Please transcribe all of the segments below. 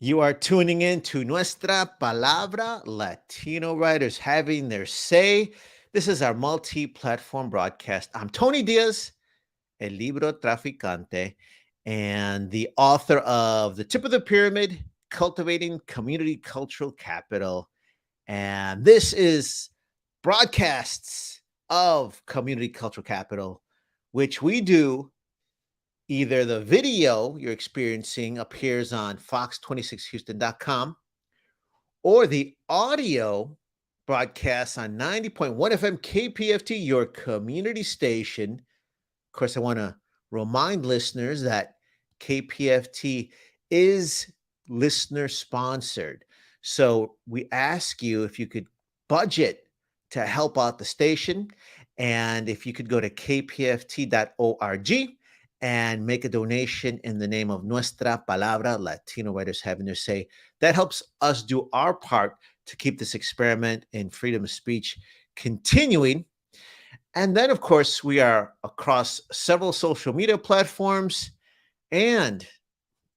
You are tuning in to Nuestra Palabra, Latino writers having their say. This is our multi platform broadcast. I'm Tony Diaz, El Libro Traficante, and the author of The Tip of the Pyramid Cultivating Community Cultural Capital. And this is broadcasts of Community Cultural Capital, which we do. Either the video you're experiencing appears on fox26houston.com or the audio broadcasts on 90.1 FM KPFT, your community station. Of course, I want to remind listeners that KPFT is listener sponsored. So we ask you if you could budget to help out the station. And if you could go to kpft.org and make a donation in the name of Nuestra Palabra, Latino writers having their say. That helps us do our part to keep this experiment in freedom of speech continuing. And then, of course, we are across several social media platforms. And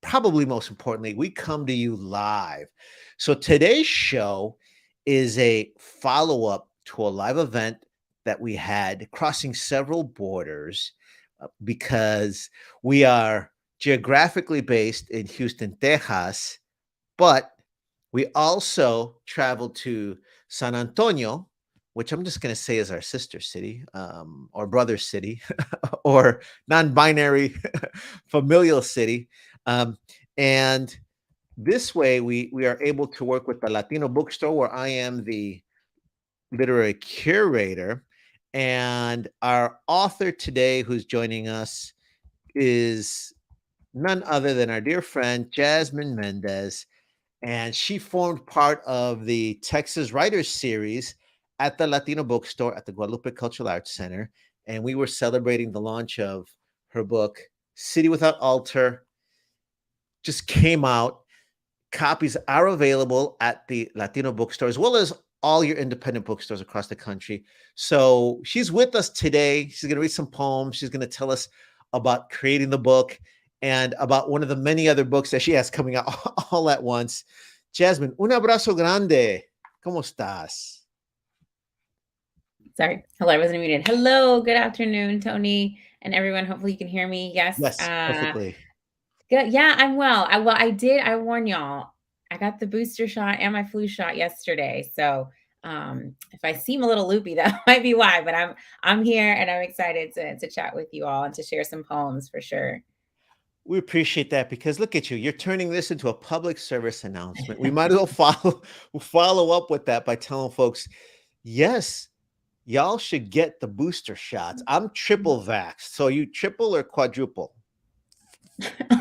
probably most importantly, we come to you live. So today's show is a follow-up to a live event that we had crossing several borders because we are geographically based in Houston, Texas, but we also traveled to San Antonio, which I'm just going to say is our sister city or brother city or non-binary familial city. And this way we are able to work with the Latino bookstore where I am the literary curator. And our author today who's joining us is none other than our dear friend, Jasminne Mendez. And she formed part of the Texas Writers Series at the Latino Bookstore at the Guadalupe Cultural Arts Center. And we were celebrating the launch of her book, City Without Altar, just came out. Copies are available at the Latino Bookstore as well as all your independent bookstores across the country. So she's with us today. She's going to read some poems. She's going to tell us about creating the book and about one of the many other books that she has coming out all at once. Jasminne, un abrazo grande. ¿Cómo estás? Sorry. Hello, I wasn't muted. Hello, good afternoon, Tony, and everyone. Hopefully you can hear me. Yes. Perfectly. Good. Yeah, I'm well. I warn y'all, I got the booster shot and my flu shot yesterday. So if I seem a little loopy, that might be why, but I'm here and I'm excited to chat with you all and to share some poems for sure. We appreciate that because look at you. You're turning this into a public service announcement. We might as well follow up with that by telling folks, yes, y'all should get the booster shots. I'm triple vaxxed. So you triple or quadruple?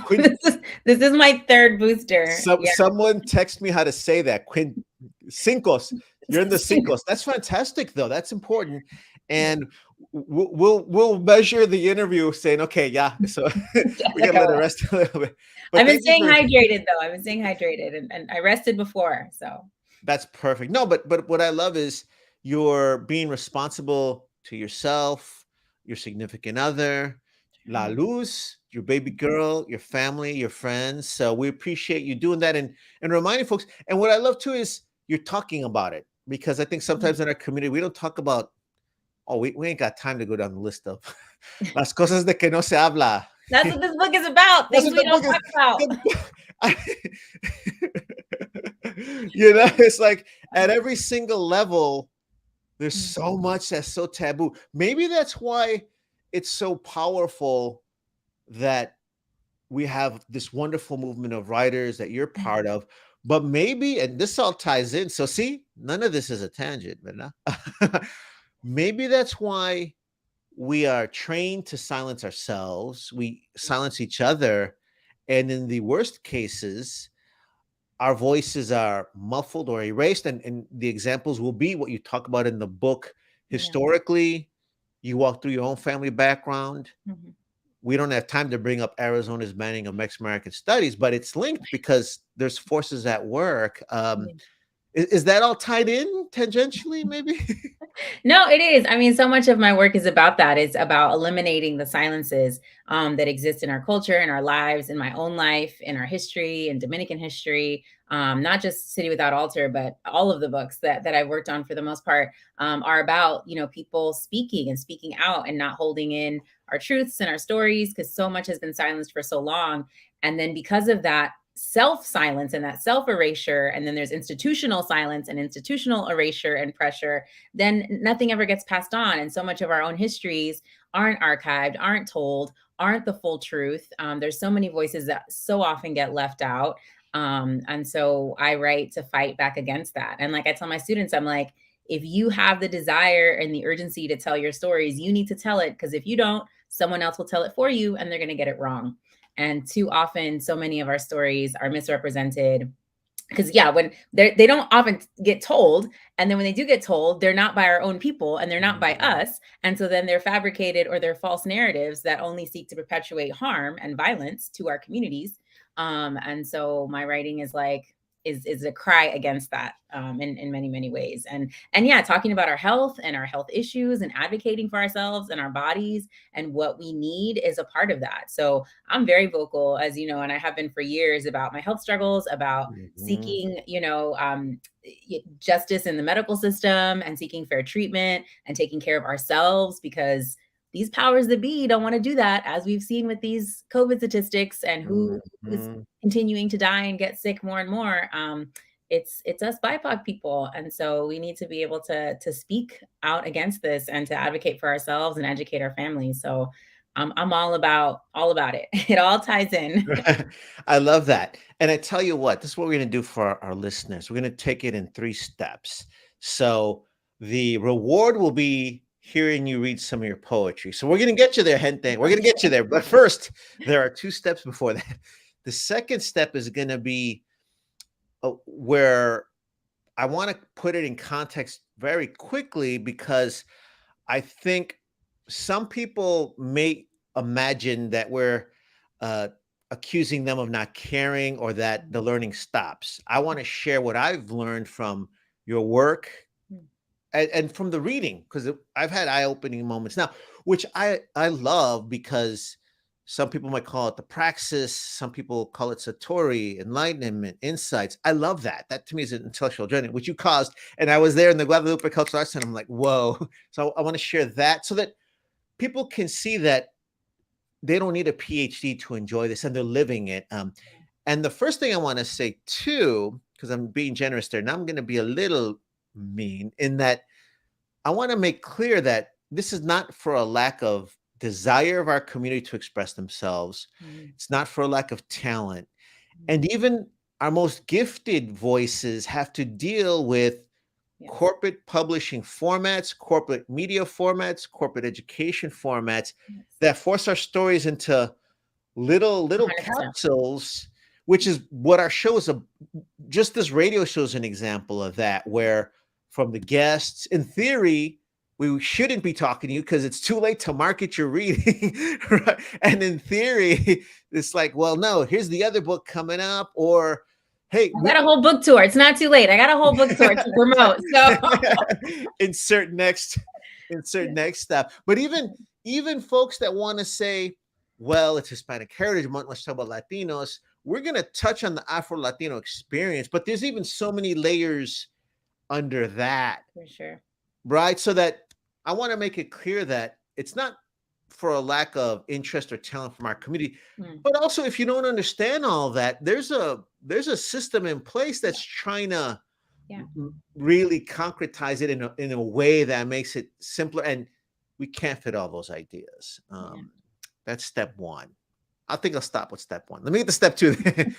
This is my third booster. Someone text me how to say that. Cincos. You're in the cincos. That's fantastic, though. That's important. And we'll measure the interview saying, okay, yeah. So we got to let it rest a little bit. But I've been staying hydrated, though. I've been staying hydrated, and I rested before. So that's perfect. No, but what I love is you're being responsible to yourself, your significant other, La Luz, your baby girl, your family, your friends. So we appreciate you doing that and reminding folks. And what I love too is you're talking about it, because I think sometimes in our community we don't talk about, we ain't got time to go down the list of las cosas de que no se habla. That's what this book is about. Things we don't talk about. It's like at every single level, there's so much that's so taboo. Maybe that's why it's so powerful that we have this wonderful movement of writers that you're part of. But maybe, and this all ties in. So see, none of this is a tangent, but maybe that's why we are trained to silence ourselves. We silence each other. And in the worst cases, our voices are muffled or erased. And the examples will be what you talk about in the book. Historically, you walk through your own family background. Mm-hmm. We don't have time to bring up Arizona's banning of Mexican-American studies, but it's linked because there's forces at work. Is that all tied in tangentially, maybe? No, it is. I mean, so much of my work is about that. It's about eliminating the silences that exist in our culture, in our lives, in my own life, in our history, in Dominican history. Not just City Without Altar, but all of the books that I've worked on for the most part are about, people speaking and speaking out and not holding in our truths and our stories, because so much has been silenced for so long. And then because of that, self silence and that self erasure, and then there's institutional silence and institutional erasure and pressure, then nothing ever gets passed on. And so much of our own histories aren't archived, aren't told, aren't the full truth. There's so many voices that so often get left out. And so I write to fight back against that. And like I tell my students, I'm like, if you have the desire and the urgency to tell your stories, you need to tell it, because if you don't, someone else will tell it for you and they're going to get it wrong. And too often, so many of our stories are misrepresented because when they don't often get told, and then when they do get told, they're not by our own people and they're not by us, and so then they're fabricated or they're false narratives that only seek to perpetuate harm and violence to our communities. And so my writing is like is a cry against that in many many ways. And yeah, talking about our health issues and advocating for ourselves and our bodies and what we need is a part of that. So I'm very vocal, as you know, and I have been for years, about my health struggles, about seeking, justice in the medical system and seeking fair treatment and taking care of ourselves, because these powers that be don't want to do that, as we've seen with these COVID statistics and who is continuing to die and get sick more and more. It's us BIPOC people, and so we need to be able to speak out against this and to advocate for ourselves and educate our families. So I'm all about it. It all ties in. I love that. And I tell you what, this is what we're going to do for our listeners. We're going to take it in 3 steps. So the reward will be hearing you read some of your poetry. So we're going to get you there, gente. We're going to get you there. But first, there are 2 steps before that. The second step is going to be where I want to put it in context very quickly, because I think some people may imagine that we're accusing them of not caring or that the learning stops. I want to share what I've learned from your work and from the reading, because I've had eye-opening moments now, which I love, because some people might call it the praxis. Some people call it satori, enlightenment, insights. I love that. That to me is an intellectual journey, which you caused. And I was there in the Guadalupe Cultural Arts Center. I'm like, whoa. So I want to share that so that people can see that they don't need a PhD to enjoy this, and they're living it. And the first thing I want to say too, because I'm being generous there, now I'm going to be a little mean, in that I want to make clear that this is not for a lack of desire of our community to express themselves. It's not for a lack of talent. And even our most gifted voices have to deal with corporate publishing formats, corporate media formats, corporate education formats that force our stories into little 100%. Capsules, which is what our show is. Just this radio show is an example of that, where from the guests, in theory, we shouldn't be talking to you because it's too late to market your reading. Right? And in theory, it's like, well, no, here's the other book coming up, or hey, I got a whole book tour. It's not too late. I got a whole book tour to promote. So insert next stuff. But even folks that want to say, well, it's Hispanic Heritage Month, let's talk about Latinos. We're going to touch on the Afro-Latino experience, but there's even so many layers under that. For sure. Right? So that I want to make it clear that it's not for a lack of interest or talent from our community, but also, if you don't understand all that, there's a system in place that's trying to really concretize it in a way that makes it simpler, and we can't fit all those ideas. That's step 1. I think I'll stop with step 1. Let me get to step 2.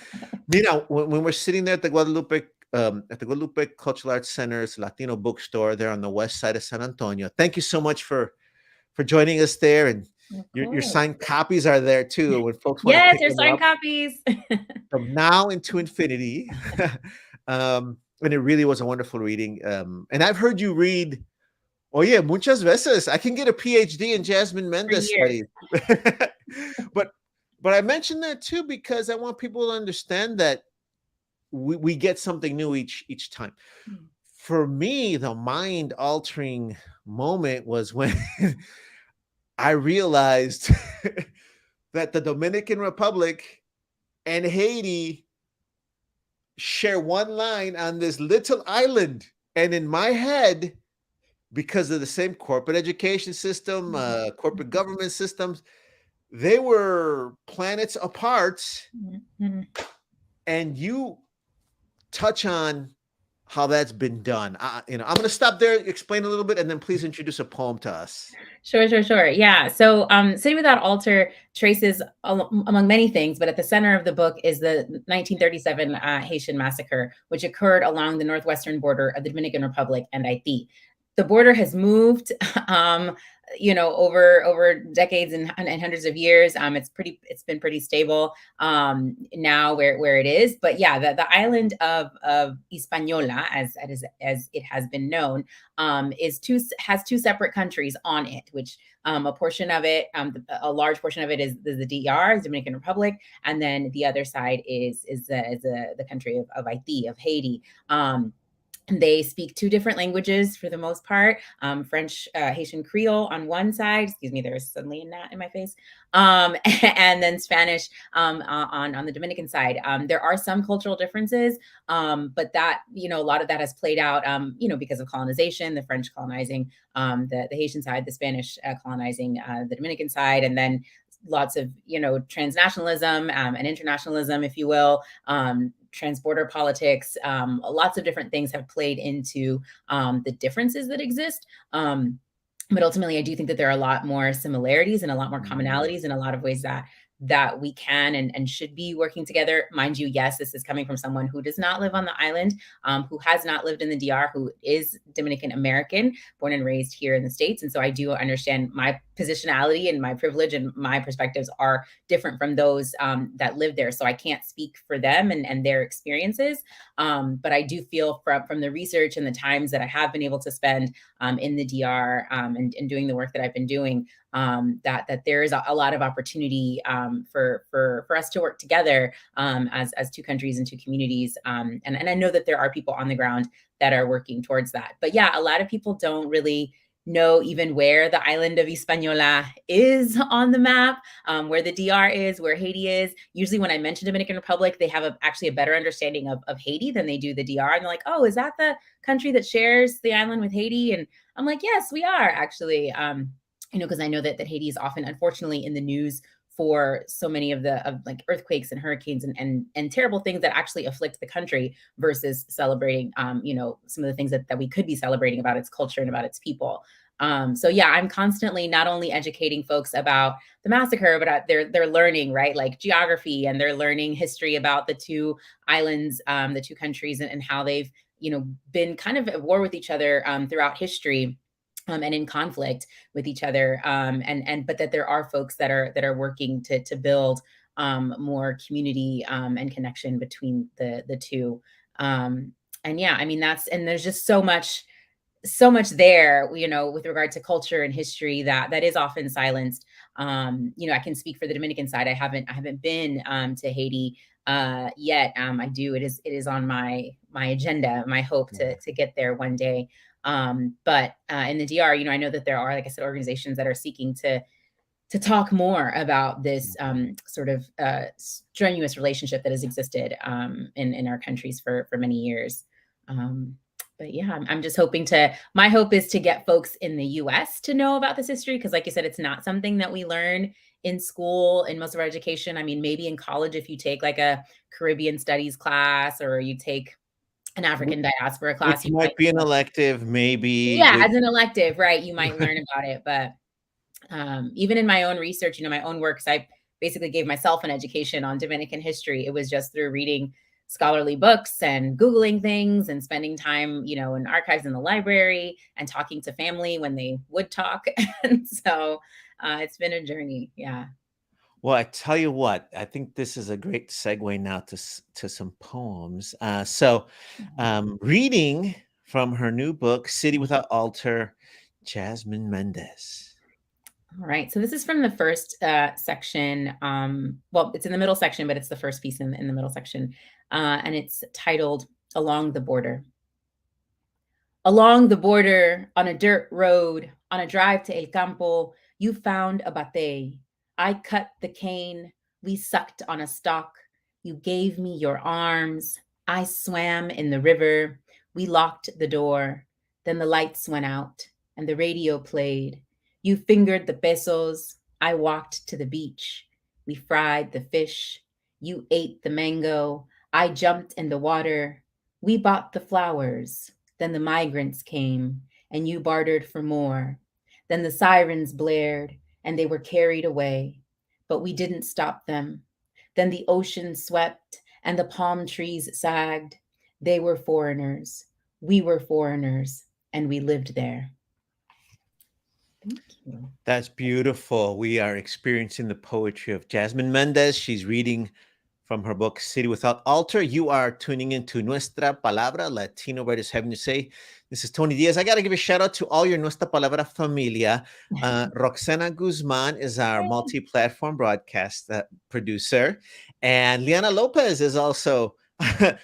When we're sitting there at the Guadalupe Cultural Arts Center's Latino bookstore there on the west side of San Antonio. Thank you so much for joining us there, and your signed copies are there too. When folks want to pick your them signed up, copies from now into infinity. And it really was a wonderful reading. And I've heard you read. Oh yeah, muchas veces. I can get a PhD in Jasminne Mendez studies. But I mentioned that too because I want people to understand that we get something new each time. for me, the mind-altering moment was when I realized that the Dominican Republic and Haiti share one line on this little island. And in my head, because of the same corporate education system, corporate government systems, they were planets apart. Mhm. And you touch on how that's been done. I'm going to stop there, explain a little bit, and then please introduce a poem to us. Sure. Yeah. So, City Without Altar traces, among many things, but at the center of the book is the 1937 Haitian massacre, which occurred along the northwestern border of the Dominican Republic and Haiti. The border has moved, over decades and hundreds of years. It's been pretty stable now where it is. But yeah, the island of Hispaniola, as it has been known, has two separate countries on it, which a portion of it, a large portion of it is the DR, Dominican Republic, and then the other side is the country of Haiti, of Haiti. They speak two different languages for the most part, French, Haitian Creole on one side, excuse me, there's suddenly a gnat in my face, and then Spanish on the Dominican side. There are some cultural differences, but that, a lot of that has played out, because of colonization, the French colonizing the Haitian side, the Spanish colonizing the Dominican side, and then lots of, transnationalism and internationalism, if you will, transborder politics, lots of different things have played into the differences that exist. But ultimately, I do think that there are a lot more similarities and a lot more commonalities in a lot of ways that we can and should be working together. Mind you, yes, this is coming from someone who does not live on the island, who has not lived in the DR, who is Dominican American, born and raised here in the States. And so I do understand my positionality and my privilege and my perspectives are different from those that live there. So I can't speak for them and their experiences. But I do feel from the research and the times that I have been able to spend in the DR and doing the work that I've been doing, that there is a lot of opportunity for us to work together as two countries and two communities. And I know that there are people on the ground that are working towards that. But yeah, a lot of people don't really know even where the island of Hispaniola is on the map, where the DR is, where Haiti is. Usually when I mention Dominican Republic, they have actually a better understanding of Haiti than they do the DR. And they're like, oh, is that the country that shares the island with Haiti? And I'm like, yes, we are actually, because I know that Haiti is often, unfortunately, in the news for so many of like earthquakes and hurricanes and terrible things that actually afflict the country versus celebrating, some of the things that we could be celebrating about its culture and about its people. So yeah, I'm constantly not only educating folks about the massacre, but they're learning, right, like geography, and they're learning history about the two islands, the two countries, and how they've, been kind of at war with each other throughout history. And in conflict with each other, but that there are folks that are working to build more community and connection between the two. And yeah, I mean there's just so much there, with regard to culture and history that is often silenced. I can speak for the Dominican side. I haven't been to Haiti yet. I do. It is on my agenda, my hope to get there one day. But in the DR, I know that there are, like I said, organizations that are seeking to talk more about this sort of strenuous relationship that has existed in our countries for many years. But yeah, I'm just hoping my hope is to get folks in the US to know about this history. Because like you said, it's not something that we learn in school, in most of our education. I mean, maybe in college, if you take like a Caribbean studies class or you take an African diaspora class, Which might be an elective, maybe. Yeah, as an elective, right? You might learn about it. But even in my own research, my own work, because I basically gave myself an education on Dominican history. It was just through reading scholarly books and Googling things and spending time, in archives in the library and talking to family when they would talk. And so it's been a journey. Yeah. Well, I tell you what, I think this is a great segue now to some poems. So reading from her new book, City Without Altar, Jasminne Mendez. All right. So this is from the first section. Well, it's in the middle section, but it's the first piece in the middle section. And it's titled Along the Border. Along the border, on a dirt road, on a drive to El Campo, you found a batey. I cut the cane. We sucked on a stalk. You gave me your arms. I swam in the river. We locked the door. Then the lights went out and the radio played. You fingered the pesos. I walked to the beach. We fried the fish. You ate the mango. I jumped in the water. We bought the flowers. Then the migrants came, and you bartered for more. Then the sirens blared, and they were carried away. But we didn't stop them. Then the ocean swept, and the palm trees sagged. They were foreigners. We were foreigners, and we lived there. Thank you. That's beautiful. We are experiencing the poetry of Jasminne Mendez. She's reading from her book, City Without Altar. You are tuning into Nuestra Palabra, Latino Writers Having to Say. This is Tony Diaz. I got to give a shout out to all your Nuestra Palabra familia. Roxana Guzman is our multi-platform broadcast producer. And Liana Lopez is also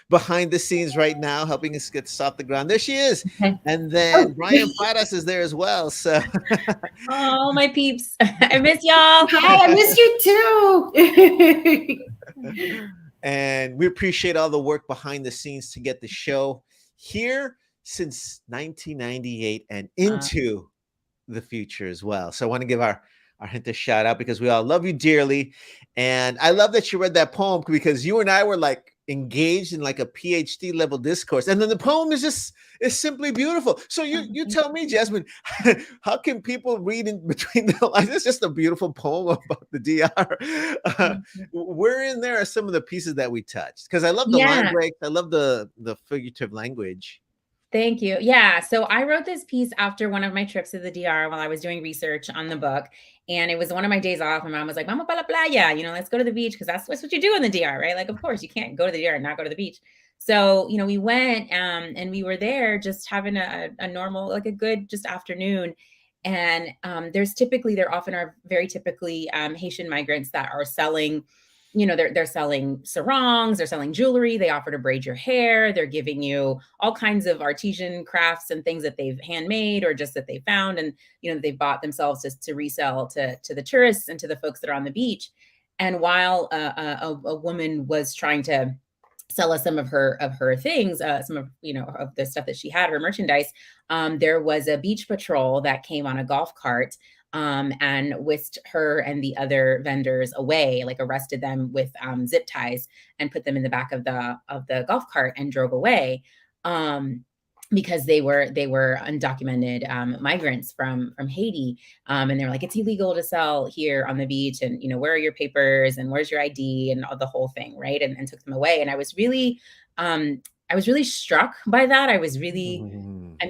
behind the scenes right now, helping us get this off the ground. There she is. And then Brian Paras is there as well. So, oh, my peeps. I miss y'all. Hi, I miss you too. And we appreciate all the work behind the scenes to get the show here since 1998 and into the future as well. So I want to give our gente shout out because we all love you dearly. And I love that you read that poem because you and I were like engaged in like a PhD level discourse. And then the poem is simply beautiful. So you tell me, Jasmine, how can people read in between the lines? It's just a beautiful poem about the DR. Where in there are some of the pieces that we touched? Because I love the line breaks. I love the figurative language. Thank you. Yeah. So I wrote this piece after one of my trips to the DR while I was doing research on the book. And it was one of my days off. My mom was like, Vamos pa la playa, let's go to the beach because that's what you do in the DR, right? Like, of course, you can't go to the DR and not go to the beach. So, we went and we were there just having a normal, like a good just afternoon. And there often are very typically Haitian migrants that are selling they're selling sarongs, they're selling jewelry, they offer to braid your hair, they're giving you all kinds of artisan crafts and things that they've handmade or just that they found and, they've bought themselves just to resell to the tourists and to the folks that are on the beach. And while a woman was trying to sell us some of her things, some of, of the stuff that she had, her merchandise, there was a beach patrol that came on a golf cart and whisked her and the other vendors away, like arrested them with zip ties and put them in the back of the golf cart and drove away because they were undocumented migrants from Haiti. And they were like, it's illegal to sell here on the beach. And, where are your papers and where's your ID and all the whole thing. Right. And took them away. And I was really struck by that. I was really,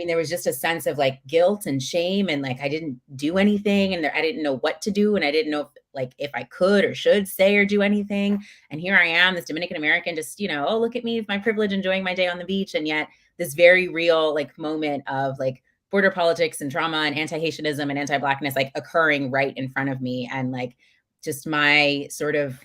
there was just a sense of like guilt and shame and like, I didn't do anything and I didn't know what to do. And I didn't know if I could or should say or do anything. And here I am, this Dominican American, just, oh, look at me with my privilege, enjoying my day on the beach. And yet this very real like moment of like border politics and trauma and anti-Haitianism and anti-Blackness, like occurring right in front of me. And like, just my sort of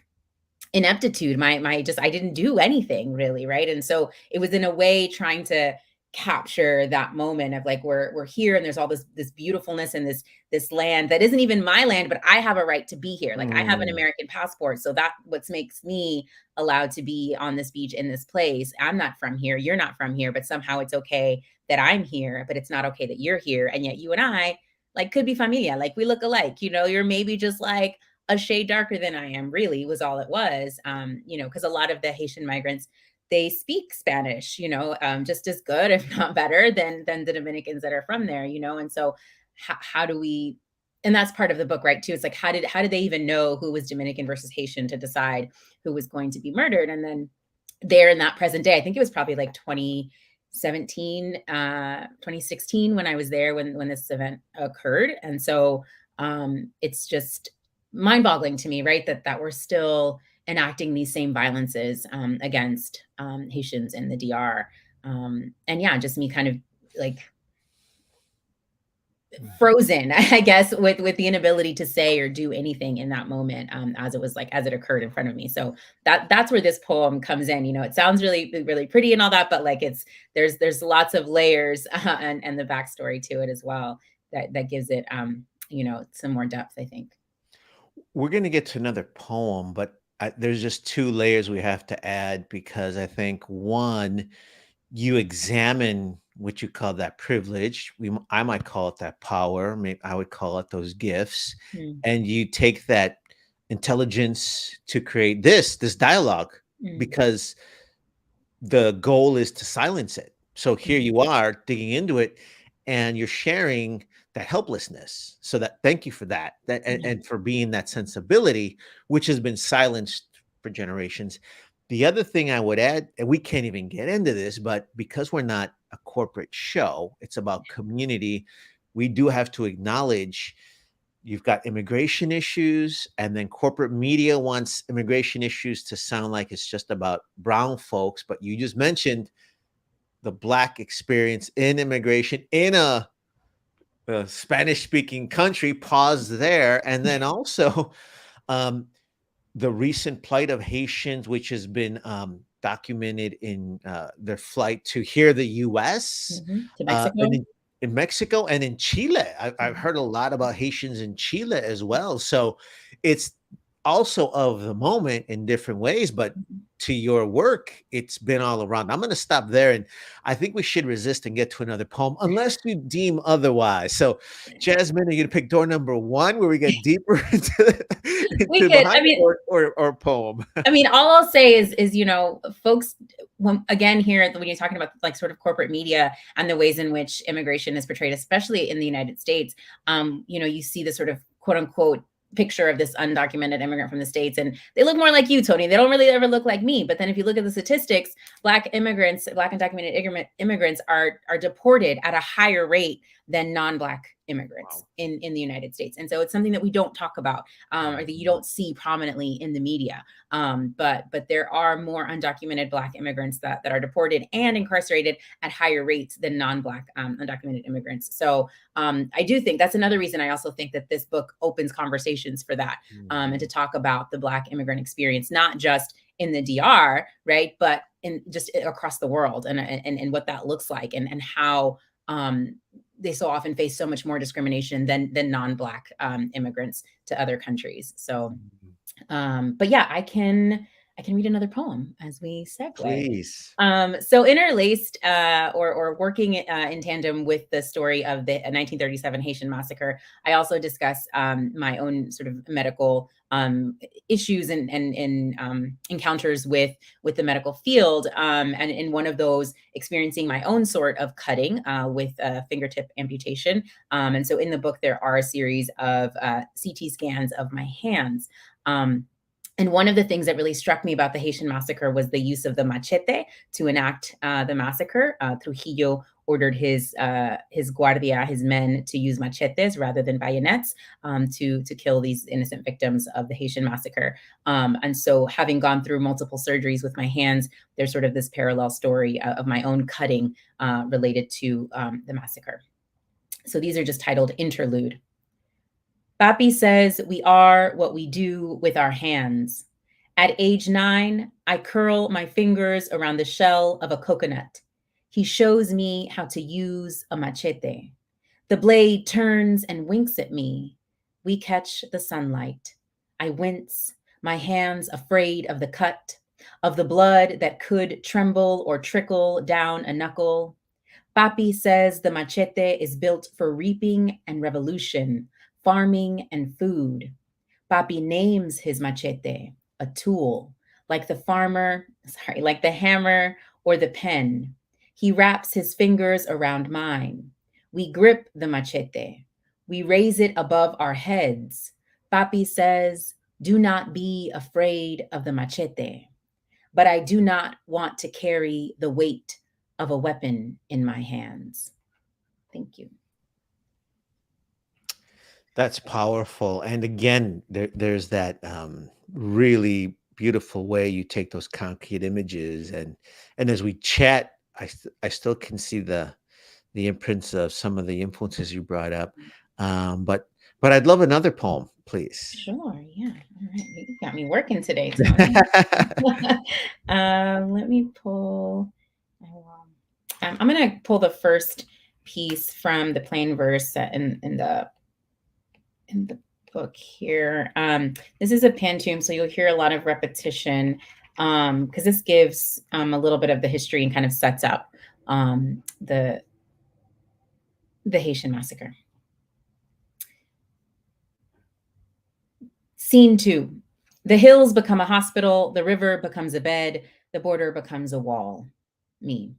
ineptitude, I didn't do anything really. Right. And so it was in a way trying to capture that moment of like, we're here and there's all this beautifulness in this land that isn't even my land, but I have a right to be here. Like I have an American passport. So that what makes me allowed to be on this beach in this place. I'm not from here. You're not from here, but somehow it's okay that I'm here, but it's not okay that you're here. And yet you and I like could be familia. Like we look alike, you're maybe just like a shade darker than I am, really was all it was. Because a lot of the Haitian migrants, they speak Spanish, just as good, if not better than the Dominicans that are from there, and so how do we, and that's part of the book, right, too. It's like, how did they even know who was Dominican versus Haitian to decide who was going to be murdered? And then there in that present day, I think it was probably like 2017, 2016 when I was there, when this event occurred. And so it's just mind-boggling to me, right, that we're still enacting these same violences against Haitians in the DR. And yeah, just me kind of like frozen, I guess, with the inability to say or do anything in that moment, as it occurred in front of me. So that's where this poem comes in. It sounds really, really pretty and all that, but like there's lots of layers and the backstory to it as well that gives it some more depth, I think. We're going to get to another poem, but there's just two layers we have to add, because I think one, you examine what you call that privilege. I might call it that power. Maybe I would call it those gifts. And you take that intelligence to create this dialogue, because the goal is to silence it. So here you are digging into it, and you're sharing that helplessness. So thank you for that, and for being that sensibility, which has been silenced for generations. The other thing I would add, and we can't even get into this, but because we're not a corporate show, it's about community, we do have to acknowledge you've got immigration issues, and then corporate media wants immigration issues to sound like it's just about brown folks. But you just mentioned the Black experience in immigration in a Spanish-speaking country. Pause there. And then also the recent plight of Haitians, which has been documented in their flight to the U.S., to Mexico. In Mexico and in Chile. I've heard a lot about Haitians in Chile as well. So it's also of the moment in different ways, but to your work, it's been all around. I'm going to stop there, and I think we should resist and get to another poem, unless you deem otherwise. So, Jasmine, are you going to pick door number one, where we get deeper into or poem? I mean, all I'll say is folks, when you're talking about like sort of corporate media and the ways in which immigration is portrayed, especially in the United States, you see the sort of quote unquote picture of this undocumented immigrant from the States, and they look more like you, Tony. They don't really ever look like me. But then if you look at the statistics, Black undocumented immigrants are deported at a higher rate than non-Black immigrants in the United States. And so it's something that we don't talk about, or that you don't see prominently in the media. But there are more undocumented Black immigrants that are deported and incarcerated at higher rates than non-Black undocumented immigrants. So I do think that's another reason. I also think that this book opens conversations for that, and to talk about the Black immigrant experience, not just in the DR, right, but in just across the world, and what that looks like, and how they so often face so much more discrimination than non-Black immigrants to other countries. So, but yeah, I can read another poem as we segue. Please. So interlaced or working in tandem with the story of the 1937 Haitian massacre, I also discuss my own sort of medical issues and encounters with the medical field, and in one of those, experiencing my own sort of cutting with a fingertip amputation. And so in the book, there are a series of CT scans of my hands. And one of the things that really struck me about the Haitian massacre was the use of the machete to enact the massacre. Trujillo ordered his guardia, his men, to use machetes rather than bayonets to kill these innocent victims of the Haitian massacre. And so, having gone through multiple surgeries with my hands, there's sort of this parallel story of my own cutting related to the massacre. So these are just titled Interlude. Papi says we are what we do with our hands. At age 9, I curl my fingers around the shell of a coconut. He shows me how to use a machete. The blade turns and winks at me. We catch the sunlight. I wince, my hands afraid of the cut, of the blood that could tremble or trickle down a knuckle. Papi says the machete is built for reaping and revolution, farming and food. Papi names his machete a tool, like the hammer or the pen. He wraps his fingers around mine. We grip the machete. We raise it above our heads. Papi says, do not be afraid of the machete, but I do not want to carry the weight of a weapon in my hands. Thank you. That's powerful. And again, there's that really beautiful way you take those concrete images, and as we chat, I still can see the the imprints of some of the influences you brought up. But I'd love another poem, please. Sure. Yeah. All right. You got me working today, Tony. Let me pull. I'm going to pull the first piece from the plain verse in the book here. This is a pantoum, so you'll hear a lot of repetition because this gives a little bit of the history and kind of sets up the Haitian massacre. Scene 2. The hills become a hospital, the river becomes a bed, the border becomes a wall. Me.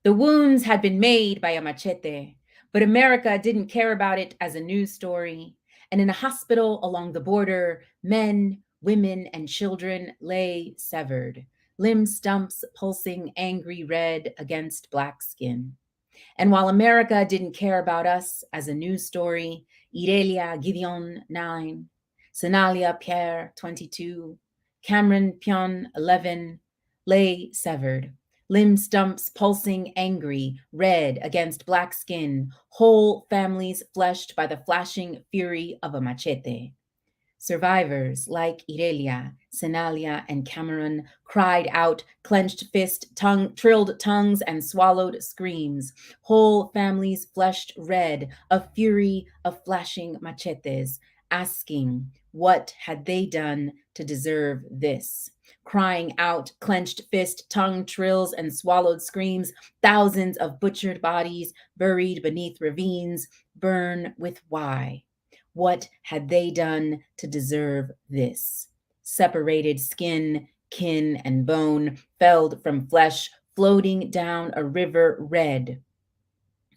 The wounds had been made by a machete, but America didn't care about it as a news story. And in a hospital along the border, men, women, and children lay severed, limb stumps pulsing angry red against black skin. And while America didn't care about us as a news story, Irelia Gideon 9, Senalia Pierre 22, Cameron Pion 11 lay severed, limb stumps pulsing angry, red against black skin, whole families fleshed by the flashing fury of a machete. Survivors like Irelia, Senalia, and Cameron cried out, clenched fist, trilled tongues, and swallowed screams. Whole families flushed red, a fury of flashing machetes, asking, what had they done to deserve this? Crying out, clenched fist, tongue trills, and swallowed screams. Thousands of butchered bodies buried beneath ravines burn with why? What had they done to deserve this? Separated skin, kin, and bone, felled from flesh, floating down a river red,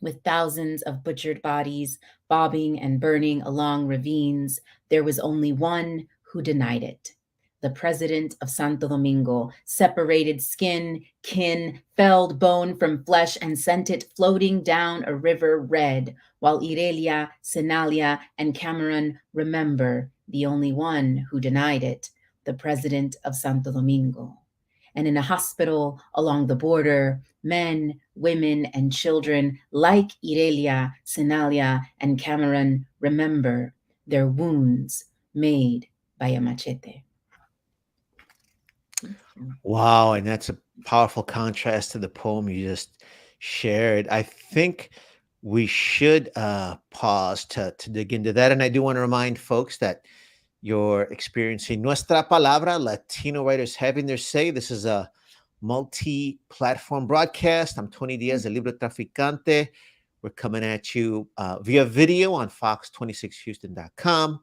with thousands of butchered bodies bobbing and burning along ravines. There was only one who denied it. The president of Santo Domingo separated skin, kin, felled bone from flesh, and sent it floating down a river red, while Irelia, Senalia, and Cameron remember the only one who denied it, the president of Santo Domingo. And in a hospital along the border, men, women, and children like Irelia, Senalia, and Cameron remember their wounds made by a machete. Wow, and that's a powerful contrast to the poem you just shared. I think we should pause to dig into that. And I do want to remind folks that you're experiencing Nuestra Palabra, Latino writers having their say. This is a multi-platform broadcast. I'm Tony Diaz, the Libro Traficante. We're coming at you via video on fox26houston.com,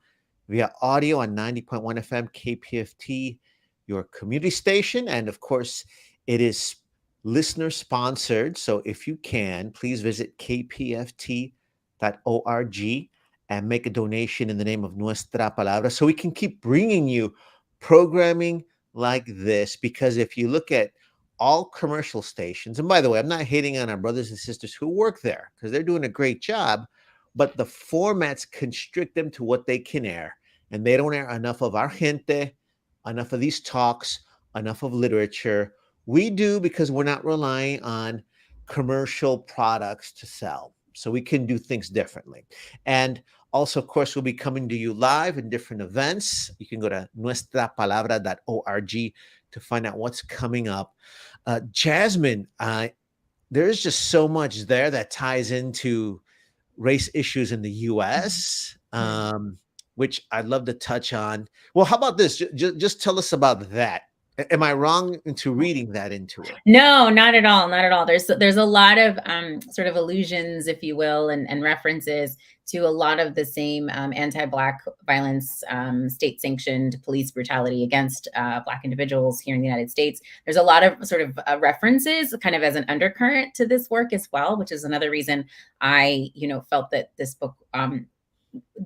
via audio on 90.1 FM KPFT, your community station. And of course, it is listener sponsored. So if you can, please visit kpft.org and make a donation in the name of Nuestra Palabra so we can keep bringing you programming like this. Because if you look at all commercial stations, and by the way, I'm not hating on our brothers and sisters who work there because they're doing a great job, but the formats constrict them to what they can air. And they don't air enough of our gente, enough of these talks, enough of literature. We do because we're not relying on commercial products to sell. So we can do things differently. And also, of course, we'll be coming to you live in different events. You can go to nuestrapalabra.org to find out what's coming up. Jasmine, there's just so much there that ties into race issues in the U.S., which I'd love to touch on. Well, how about this? Just tell us about that. Am I wrong into reading that into it? No, not at all. Not at all. There's a lot of sort of allusions, if you will, and references to a lot of the same anti-Black violence, state-sanctioned police brutality against Black individuals here in the United States. There's a lot of sort of references kind of as an undercurrent to this work as well, which is another reason I, felt that this book,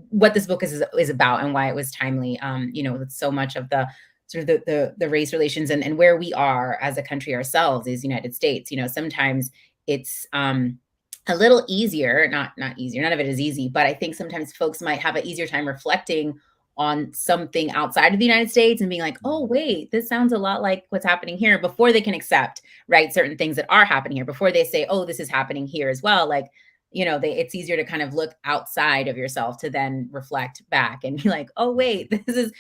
what this book is about and why it was timely, with so much of the sort of the race relations and where we are as a country ourselves as United States. Sometimes it's a little easier, not easier, none of it is easy, but I think sometimes folks might have an easier time reflecting on something outside of the United States and being like, oh, wait, this sounds a lot like what's happening here, before they can accept, right, certain things that are happening here, before they say, oh, this is happening here as well. Like, it's easier to kind of look outside of yourself to then reflect back and be like, oh, wait,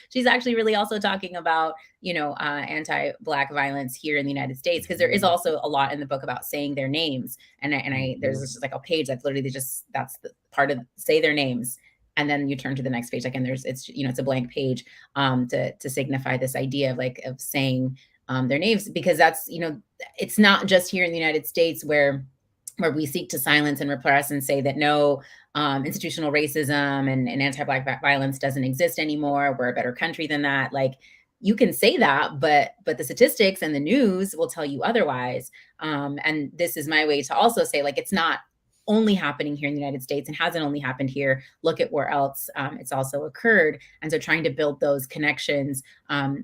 she's actually really also talking about, anti-Black violence here in the United States. Because there is also a lot in the book about saying their names. And there's just like a page that's literally that's the part of say their names. And then you turn to the next page, like, and it's a blank page to signify this idea of saying their names, because that's, it's not just here in the United States where we seek to silence and repress and say that no, institutional racism and anti-Black violence doesn't exist anymore. We're a better country than that. Like, you can say that, but the statistics and the news will tell you otherwise. And this is my way to also say, like, it's not only happening here in the United States and hasn't only happened here. Look at where else it's also occurred. And so trying to build those connections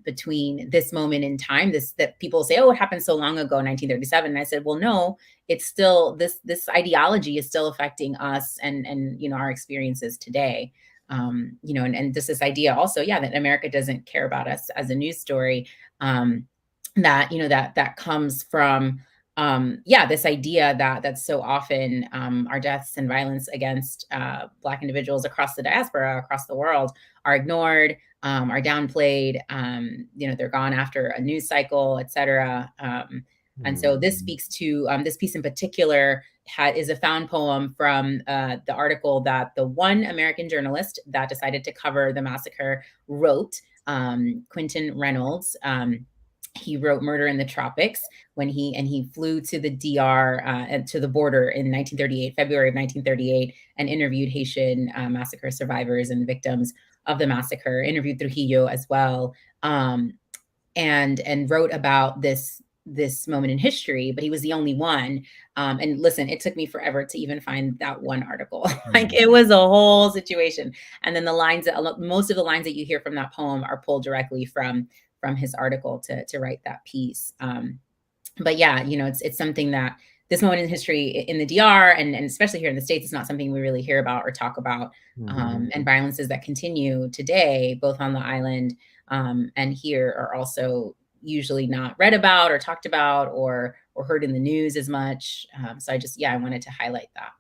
between this moment in time, that people say, oh, it happened so long ago, 1937. And I said, well, no, it's still, this ideology is still affecting us and our experiences today. And this idea also, that America doesn't care about us as a news story, that comes from, this idea that's so often our deaths and violence against Black individuals across the diaspora, across the world, are ignored, are downplayed, they're gone after a news cycle, et cetera. And so this speaks to this piece in particular is a found poem from the article that the one American journalist that decided to cover the massacre wrote, Quentin Reynolds. He wrote Murder in the Tropics when he flew to the DR and to the border in February of 1938, and interviewed Haitian massacre survivors and victims of the massacre, interviewed Trujillo as well, and wrote about this moment in history, but he was the only one. And listen, it took me forever to even find that one article. Like, it was a whole situation. And then most of the lines that you hear from that poem are pulled directly from his article to write that piece. But yeah, it's something that this moment in history in the DR and especially here in the States, it's not something we really hear about or talk about. And violences that continue today, both on the island and here, are also usually not read about or talked about or heard in the news as much. So I wanted to highlight that.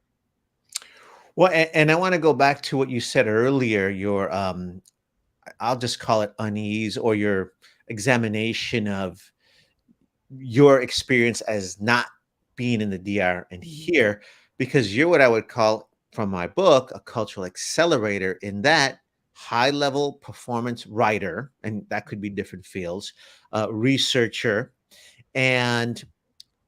Well, and I want to go back to what you said earlier, your I'll just call it unease, or your examination of your experience as not being in the DR and here, because you're what I would call, from my book, a cultural accelerator, in that high-level performance writer, and that could be different fields, researcher, and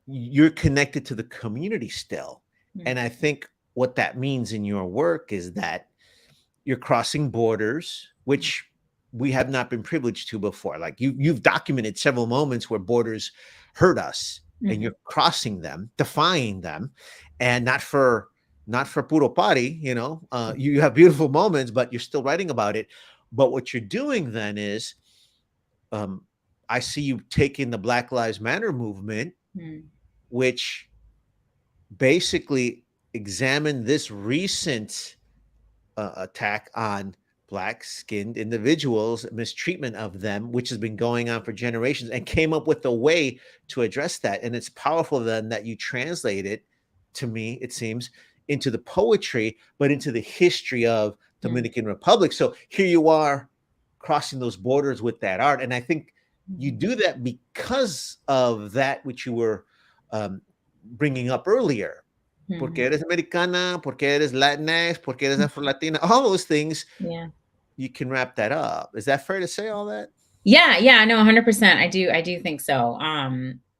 you're connected to the community still. And I think what that means in your work is that you're crossing borders, which we have not been privileged to before. Like, you've documented several moments where borders hurt us, and you're crossing them, defying them, and not for puro party, you have beautiful moments, but you're still writing about it. But what you're doing then is, I see you taking the Black Lives Matter movement, which basically examined this recent attack on Black-skinned individuals, mistreatment of them, which has been going on for generations, and came up with a way to address that. And it's powerful then that you translate it, to me, it seems, into the poetry, but into the history of Dominican Republic. So here you are crossing those borders with that art. And I think you do that because of that which you were bringing up earlier. Porque eres Americana, porque eres Latinx, porque eres Afro-Latina, all those things. Yeah. You can wrap that up. Is that fair to say, all that? Yeah, no, 100%. I do think so.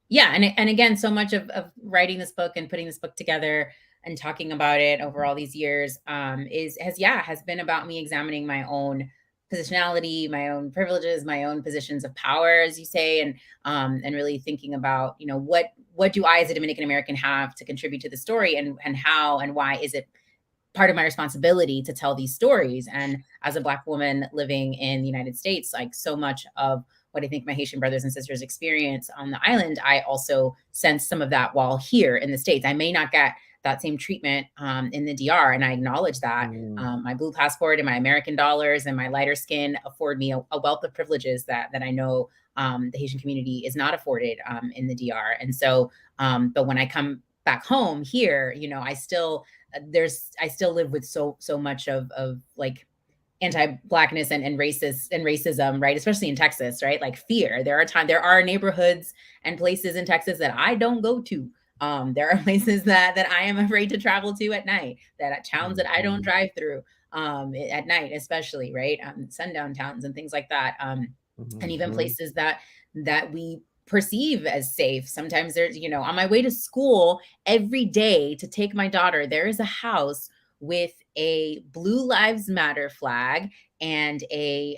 Yeah. And again, so much of writing this book and putting this book together and talking about it over all these years has been about me examining my own positionality, my own privileges, my own positions of power, as you say, and really thinking about, what do I as a Dominican American have to contribute to the story, and how and why is it part of my responsibility to tell these stories? And as a Black woman living in the United States, like, so much of what I think my Haitian brothers and sisters experience on the island, I also sense some of that while here in the States. I may not get that same treatment in the DR. And I acknowledge that. My blue passport and my American dollars and my lighter skin afford me a wealth of privileges that I know the Haitian community is not afforded in the DR. And so, but when I come back home here, you know, I still live with so much of like anti-Blackness and racism, right? Especially in Texas, right? Like fear. There are neighborhoods and places in Texas that I don't go to. There are places that I am afraid to travel to at night, towns that I don't drive through at night, especially, right? Sundown towns and things like that. And even places that we perceive as safe. Sometimes there's, you know, on my way to school every day to take my daughter, there is a house with a Blue Lives Matter flag and a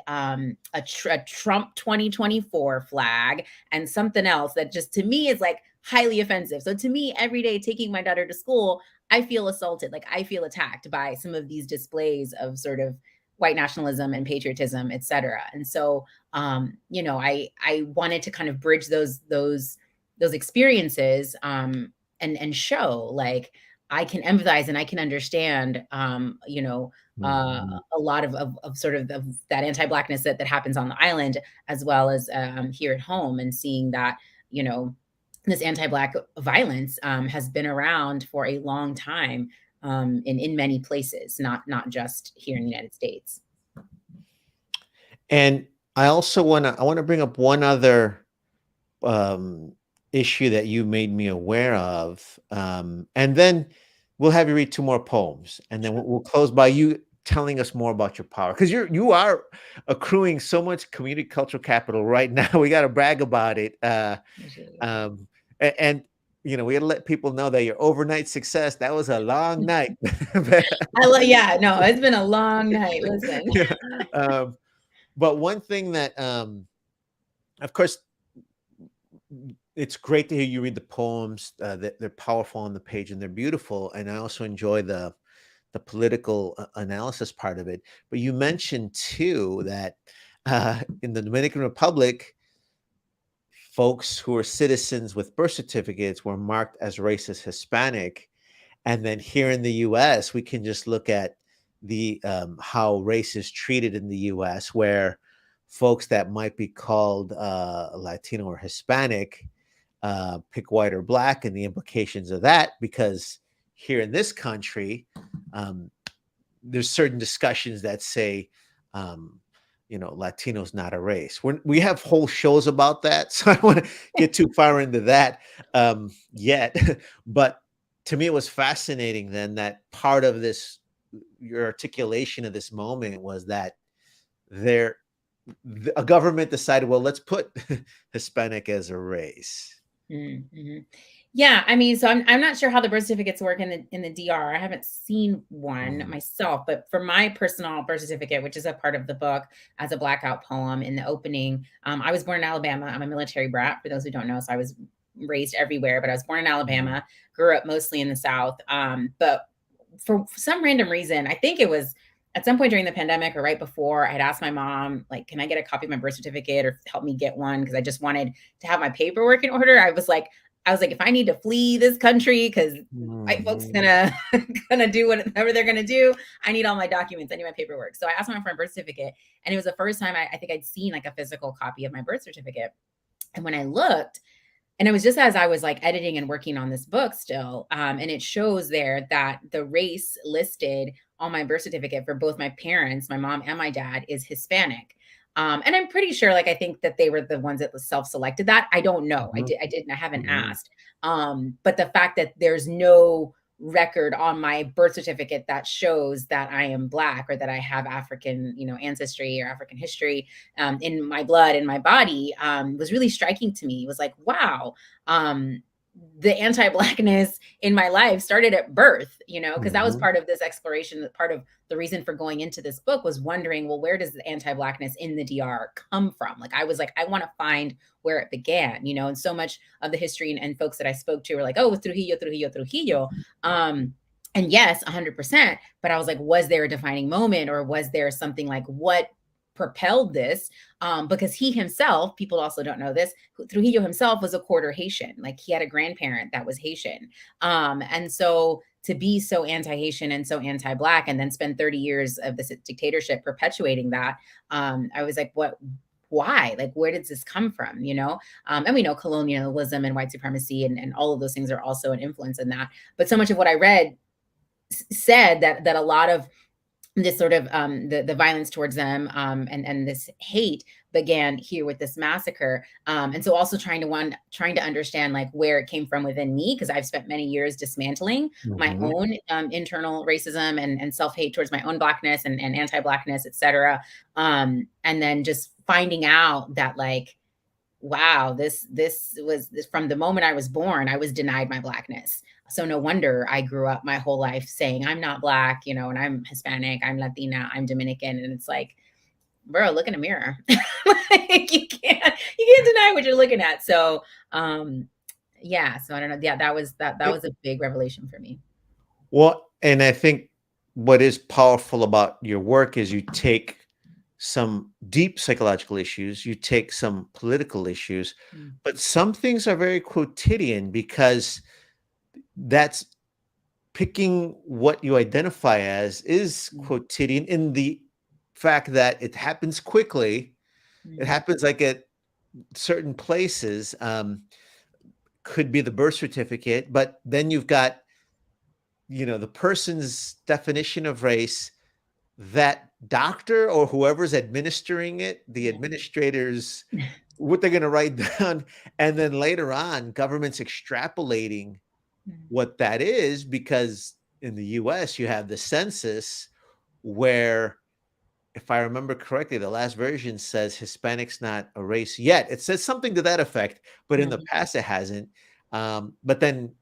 Trump 2024 flag and something else that just to me is like highly offensive. So to me, every day taking my daughter to school, I feel assaulted. Like I feel attacked by some of these displays of sort of white nationalism and patriotism, et cetera. And so, you know, I wanted to kind of bridge those experiences and show like I can empathize and I can understand, you know, a lot of sort of that anti-Blackness that happens on the island, as well as here at home, and seeing that, you know, this anti-Black violence has been around for a long time in many places, not just here in the United States. And I also want to bring up one other issue that you made me aware of, and then we'll have you read 2 more poems, and then we'll close by you telling us more about your power, because you are accruing so much community cultural capital right now. We got to brag about it, and you know, we got to let people know that your overnight success, that was a long night. Yeah, no, it's been a long night. Listen. Yeah. But one thing that, of course, it's great to hear you read the poems. They're powerful on the page and they're beautiful. And I also enjoy the political analysis part of it. But you mentioned too that in the Dominican Republic, folks who are citizens with birth certificates were marked as racist Hispanic. And then here in the US, we can just look at the how race is treated in the US, where folks that might be called Latino or Hispanic pick white or Black, and the implications of that, because here in this country, there's certain discussions that say, you know, Latino's not a race. We have whole shows about that, so I don't want to get too far into that yet. But to me, it was fascinating then that part of this, your articulation of this moment, was that a government decided, well, let's put Hispanic as a race. Mm-hmm. Yeah, I mean, so I'm not sure how the birth certificates work in the DR. I haven't seen one myself, but for my personal birth certificate, which is a part of the book as a blackout poem in the opening, I was born in Alabama. I'm a military brat, for those who don't know. So I was raised everywhere, but I was born in Alabama, grew up mostly in the South. But for some random reason, I think it was at some point during the pandemic or right before, I had asked my mom, like, can I get a copy of my birth certificate or help me get one? Because I just wanted to have my paperwork in order. I was like, if I need to flee this country because white folks gonna do whatever they're gonna do, I need all my documents. I need my paperwork. So I asked my mom for a birth certificate, and it was the first time I think I'd seen like a physical copy of my birth certificate. And when I looked, and it was just as I was like editing and working on this book still, and it shows there that the race listed on my birth certificate for both my parents, my mom and my dad, is Hispanic. And I'm pretty sure, like, I think that they were the ones that self-selected that. I don't know. I haven't asked. But the fact that there's no record on my birth certificate that shows that I am Black or that I have African, ancestry or African history in my blood, in my body, was really striking to me. It was like, wow, the anti-Blackness in my life started at birth, because that was part of this exploration. That part of the reason for going into this book was wondering, well, where does the anti-Blackness in the DR come from? Like, I was like, I want to find where it began, and so much of the history and folks that I spoke to were like, oh, Trujillo. And yes, 100%. But I was like, was there a defining moment, or was there something like what propelled this? Because he himself, people also don't know this, Trujillo himself was a quarter Haitian. Like, he had a grandparent that was Haitian. And so to be so anti-Haitian and so anti-Black, and then spend 30 years of this dictatorship perpetuating that, I was like, what? Why? Like, where did this come from? You know? And we know colonialism and white supremacy and all of those things are also an influence in that. But so much of what I read said that a lot of this sort of the violence towards them and this hate began here with this massacre. And so also trying to understand like where it came from within me, because I've spent many years dismantling my own internal racism and self-hate towards my own Blackness and anti-Blackness, et cetera. And then just finding out that like, wow, this was from the moment I was born, I was denied my Blackness. So no wonder I grew up my whole life saying I'm not Black, you know, and I'm Hispanic, I'm Latina, I'm Dominican. And it's like, bro, look in a mirror. Like, you can't deny what you're looking at. So yeah, so I don't know. Yeah, that was a big revelation for me. Well, and I think what is powerful about your work is you take some deep psychological issues, you take some political issues, but some things are very quotidian because that's picking what you identify as is quotidian in the fact that it happens quickly. It happens like at certain places, could be the birth certificate, but then you've got, you know, the person's definition of race, that doctor or whoever's administering it, the administrators, what they're going to write down. And then later on, government's extrapolating what that is, because in the US, you have the census where, if I remember correctly, the last version says Hispanic's not a race yet. It says something to that effect, but in the past it hasn't. But then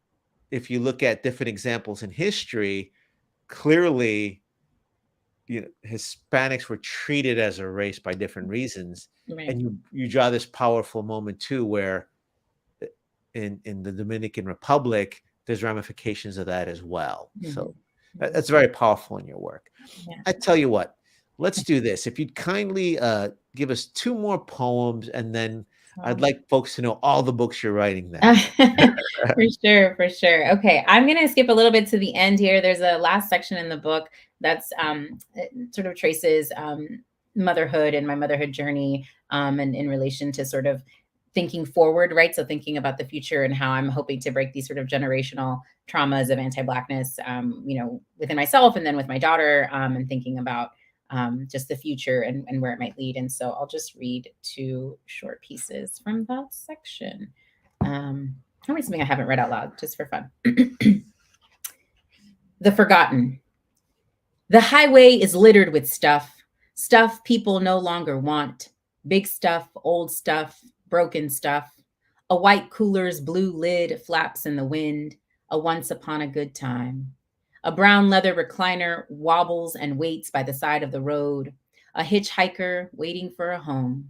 if you look at different examples in history, clearly, you know, Hispanics were treated as a race by different reasons. Right. And you draw this powerful moment too, where in the Dominican Republic, there's ramifications of that as well. So that's very powerful in your work. Yeah. I tell you what, let's do this. If you'd kindly give us 2 more poems, and then I'd like folks to know all the books you're writing then. For sure. Okay, I'm going to skip a little bit to the end here. There's a last section in the book that's sort of traces motherhood and my motherhood journey, and in relation to sort of thinking forward, right? So thinking about the future and how I'm hoping to break these sort of generational traumas of anti-Blackness, you know, within myself and then with my daughter, and thinking about just the future and where it might lead. And so I'll just read 2 short pieces from that section. I'll read something I haven't read out loud just for fun. The Forgotten. The highway is littered with stuff people no longer want. Big stuff, old stuff, broken stuff. A white cooler's blue lid flaps in the wind. A once upon a good time. A brown leather recliner wobbles and waits by the side of the road. A hitchhiker waiting for a home.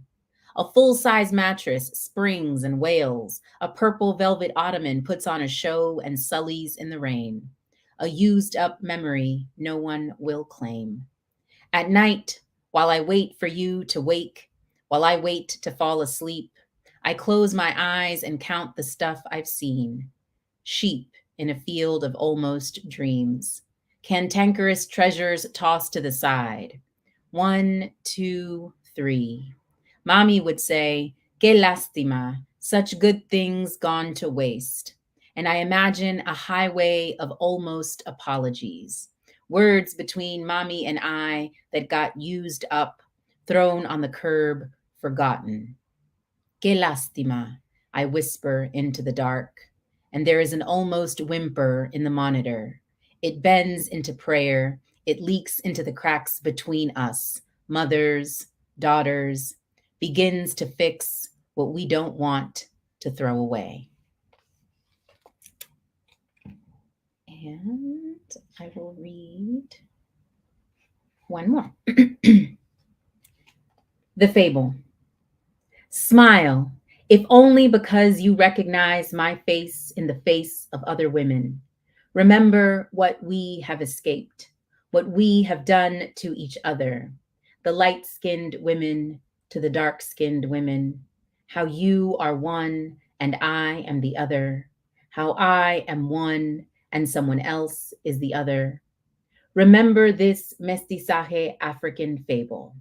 A full-size mattress springs and wails. A purple velvet ottoman puts on a show and sullies in the rain. A used-up memory no one will claim. At night, while I wait for you to wake, while I wait to fall asleep, I close my eyes and count the stuff I've seen. Sheep in a field of almost dreams. Cantankerous treasures tossed to the side. 1, 2, 3. Mommy would say, "Que lástima," such good things gone to waste. And I imagine a highway of almost apologies. Words between mommy and I that got used up, thrown on the curb, forgotten. Que lástima, I whisper into the dark. And there is an almost whimper in the monitor. It bends into prayer. It leaks into the cracks between us, mothers, daughters, begins to fix what we don't want to throw away. And I will read one more. The Fable. Smile, if only because you recognize my face in the face of other women. Remember what we have escaped, what we have done to each other. The light-skinned women to the dark-skinned women. How you are one and I am the other. How I am one and someone else is the other. Remember this mestizaje African fable.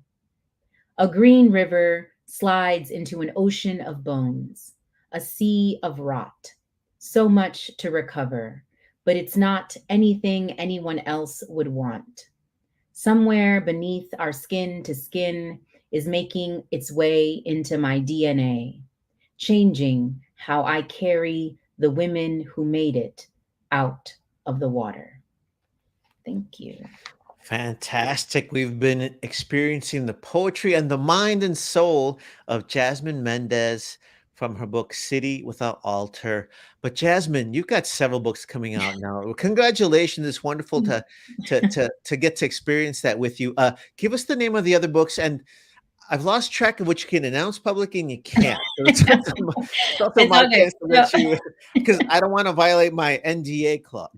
A green river slides into an ocean of bones, a sea of rot, so much to recover, but it's not anything anyone else would want. Somewhere beneath our skin to skin is making its way into my DNA, changing how I carry the women who made it out of the water. Thank you. Fantastic. We've been experiencing the poetry and the mind and soul of Jasminne Mendez from her book City Without Altar. But Jasminne, you've got several books coming out now. Congratulations. It's wonderful to get to experience that with you. Give us the name of the other books, and I've lost track of what you can announce publicly and you can't. So it's also my chance to let you, because I don't want to violate my NDA club.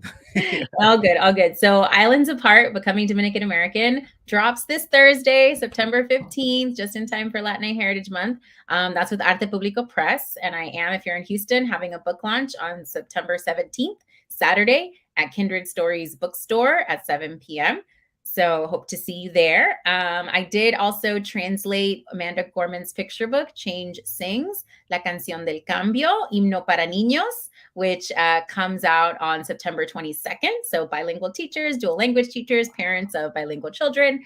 All good, all good. So Islands Apart, Becoming Dominican American drops this Thursday, September 15th, just in time for Latina Heritage Month. That's with Arte Público Press. And I am, if you're in Houston, having a book launch on September 17th, Saturday, at Kindred Stories Bookstore at 7 p.m. So hope to see you there. I did also translate Amanda Gorman's picture book, Change Sings, La Canción del Cambio, Himno para Niños, which comes out on September 22nd. So bilingual teachers, dual language teachers, parents of bilingual children,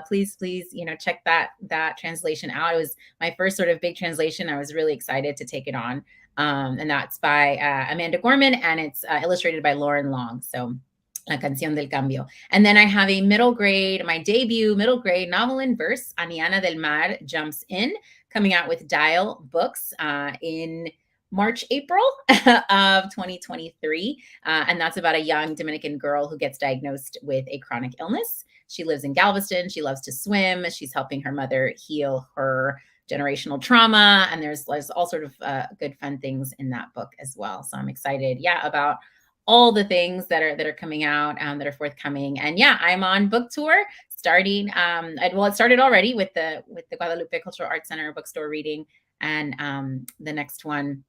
please, check that translation out. It was my first sort of big translation. I was really excited to take it on. And that's by Amanda Gorman, and it's illustrated by Lauren Long. So La Canción del Cambio. And then I have a my debut middle grade novel in verse, Anina del Mar Jumps In, coming out with Dial Books in March, April of 2023. And that's about a young Dominican girl who gets diagnosed with a chronic illness. She lives in Galveston. She loves to swim. She's helping her mother heal her generational trauma. And there's all sort of good, fun things in that book as well. So I'm excited, about all the things that are coming out, that are forthcoming. And I'm on book tour starting. It started already with the Guadalupe Cultural Arts Center bookstore reading. And the next one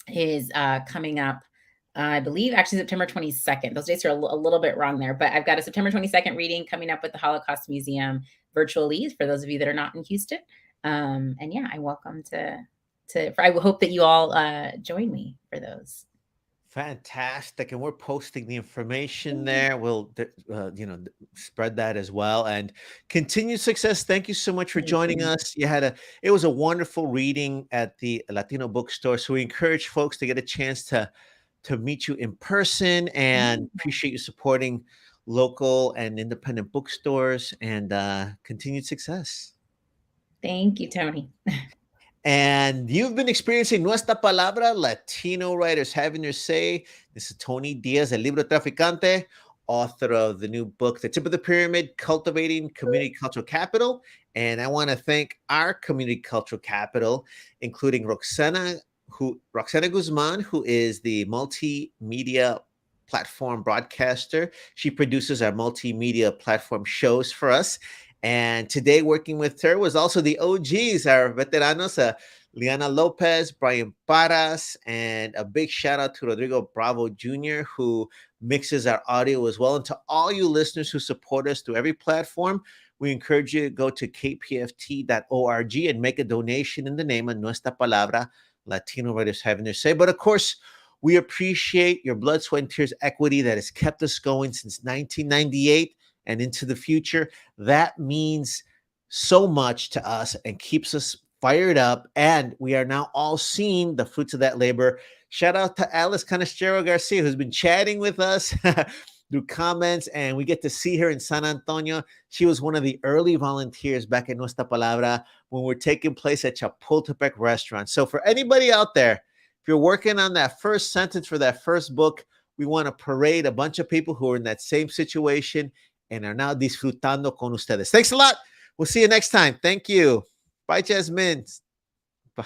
is coming up, I believe, actually September 22nd. Those dates are a little bit wrong there, but I've got a September 22nd reading coming up with the Holocaust Museum virtually for those of you that are not in Houston. I'm welcome I hope that you all join me for those. Fantastic. And we're posting the information there. We'll, spread that as well, and continued success. Thank you so much for joining us. It was a wonderful reading at the Latino bookstore. So we encourage folks to get a chance to meet you in person, and appreciate you supporting local and independent bookstores, and continued success. Thank you, Tony. And you've been experiencing Nuestra Palabra, Latino writers having their say. This is Tony Diaz, El Libro Traficante, author of the new book, The Tip of the Pyramid, Cultivating Community Cultural Capital. And I want to thank our community cultural capital, including Roxana Guzman, who is the multimedia platform broadcaster. She produces our multimedia platform shows for us. And today, working with her was also the OGs, our veteranos, Liana Lopez, Brian Paras, and a big shout out to Rodrigo Bravo Jr., who mixes our audio as well. And to all you listeners who support us through every platform, we encourage you to go to kpft.org and make a donation in the name of Nuestra Palabra, Latino writers having their say. But of course, we appreciate your blood, sweat, and tears equity that has kept us going since 1998. And into the future. That means so much to us and keeps us fired up. And we are now all seeing the fruits of that labor. Shout out to Alice Canestero Garcia, who's been chatting with us through comments, and we get to see her in San Antonio. She was one of the early volunteers back at Nuestra Palabra when we're taking place at Chapultepec Restaurant. So for anybody out there, if you're working on that first sentence for that first book, we want to parade a bunch of people who are in that same situation and are now disfrutando con ustedes. Thanks a lot. We'll see you next time. Thank you. Bye, Jasminne. Bye.